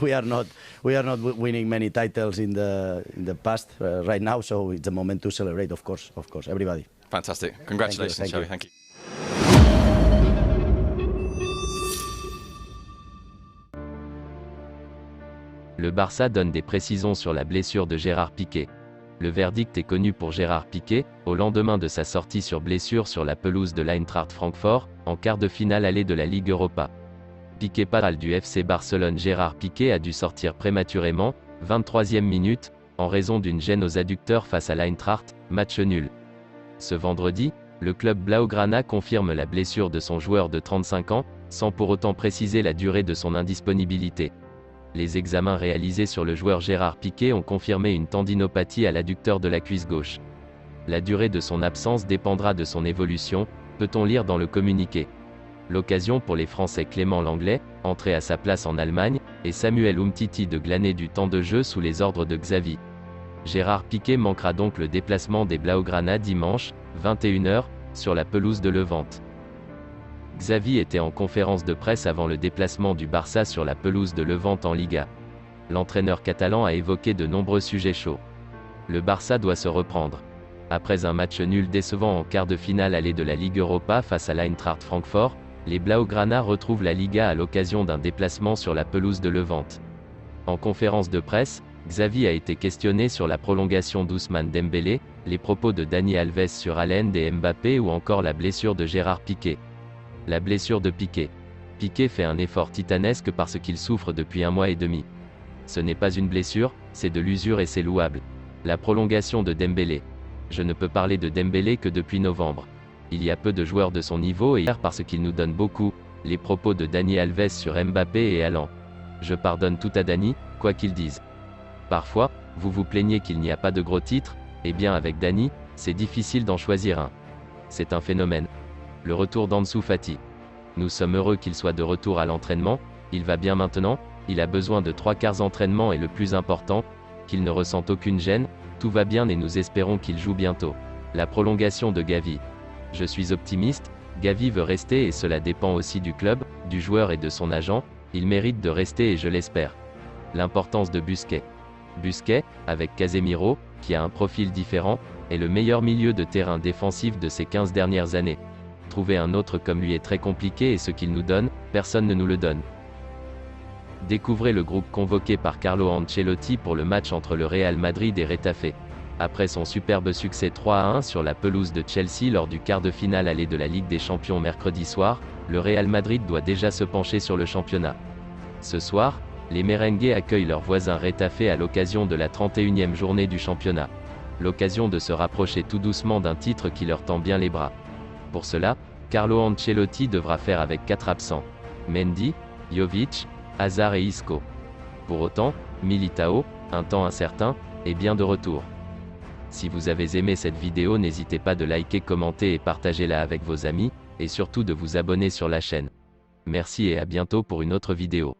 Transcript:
We are not winning many titles in the past right now, so it's a moment to celebrate, of course, everybody. Fantastic. Congratulations, Thank you. Xavi. Thank you. Le Barça donne des précisions sur la blessure de Gérard Piqué. Le verdict est connu pour Gérard Piqué, au lendemain de sa sortie sur blessure sur la pelouse de l'Eintracht Francfort, en quart de finale aller de la Ligue Europa. Piqué patral du FC Barcelone. Gérard Piqué a dû sortir prématurément, 23e minute, en raison d'une gêne aux adducteurs face à l'Eintracht, match nul. Ce vendredi, le club Blaugrana confirme la blessure de son joueur de 35 ans, sans pour autant préciser la durée de son indisponibilité. Les examens réalisés sur le joueur Gérard Piqué ont confirmé une tendinopathie à l'adducteur de la cuisse gauche. La durée de son absence dépendra de son évolution, peut-on lire dans le communiqué. L'occasion pour les Français Clément Lenglet, entré à sa place en Allemagne, et Samuel Umtiti de glaner du temps de jeu sous les ordres de Xavi. Gérard Piqué manquera donc le déplacement des Blaugrana dimanche, 21 h, sur la pelouse de Levante. Xavi était en conférence de presse avant le déplacement du Barça sur la pelouse de Levante en Liga. L'entraîneur catalan a évoqué de nombreux sujets chauds. Le Barça doit se reprendre. Après un match nul décevant en quart de finale aller de la Ligue Europa face à l'Eintracht Francfort, les Blaugrana retrouvent la Liga à l'occasion d'un déplacement sur la pelouse de Levante. En conférence de presse, Xavi a été questionné sur la prolongation d'Ousmane Dembélé, les propos de Dani Alves sur Haaland et Mbappé ou encore la blessure de Gérard Piqué. La blessure de Piqué. Piqué fait un effort titanesque parce qu'il souffre depuis 1 mois et demi. Ce n'est pas une blessure, c'est de l'usure et c'est louable. La prolongation de Dembélé. Je ne peux parler de Dembélé que depuis novembre. Il y a peu de joueurs de son niveau et hier parce qu'il nous donne beaucoup, les propos de Dani Alves sur Mbappé et Haaland. Je pardonne tout à Dani, quoi qu'il dise. Parfois, vous vous plaignez qu'il n'y a pas de gros titres, eh bien avec Dani, c'est difficile d'en choisir un. C'est un phénomène. Le retour d'Ansu Fati. Nous sommes heureux qu'il soit de retour à l'entraînement, il va bien maintenant, il a besoin de 3/4 entraînement et le plus important, qu'il ne ressente aucune gêne, tout va bien et nous espérons qu'il joue bientôt. La prolongation de Gavi. Je suis optimiste, Gavi veut rester et cela dépend aussi du club, du joueur et de son agent, il mérite de rester et je l'espère. L'importance de Busquets. Busquets, avec Casemiro, qui a un profil différent, est le meilleur milieu de terrain défensif de ces 15 dernières années. Trouver un autre comme lui est très compliqué et ce qu'il nous donne, personne ne nous le donne. Découvrez le groupe convoqué par Carlo Ancelotti pour le match entre le Real Madrid et Retafe. Après son superbe succès 3-1 sur la pelouse de Chelsea lors du quart de finale aller de la Ligue des Champions mercredi soir, le Real Madrid doit déjà se pencher sur le championnat. Ce soir, les merengues accueillent leurs voisins Retafe à l'occasion de la 31e journée du championnat. L'occasion de se rapprocher tout doucement d'un titre qui leur tend bien les bras. Pour cela, Carlo Ancelotti devra faire avec 4 absents. Mendy, Jovic, Hazard et Isco. Pour autant, Militao, un temps incertain, est bien de retour. Si vous avez aimé cette vidéo, n'hésitez pas de liker, commenter et partagez-la avec vos amis, et surtout de vous abonner sur la chaîne. Merci et à bientôt pour une autre vidéo.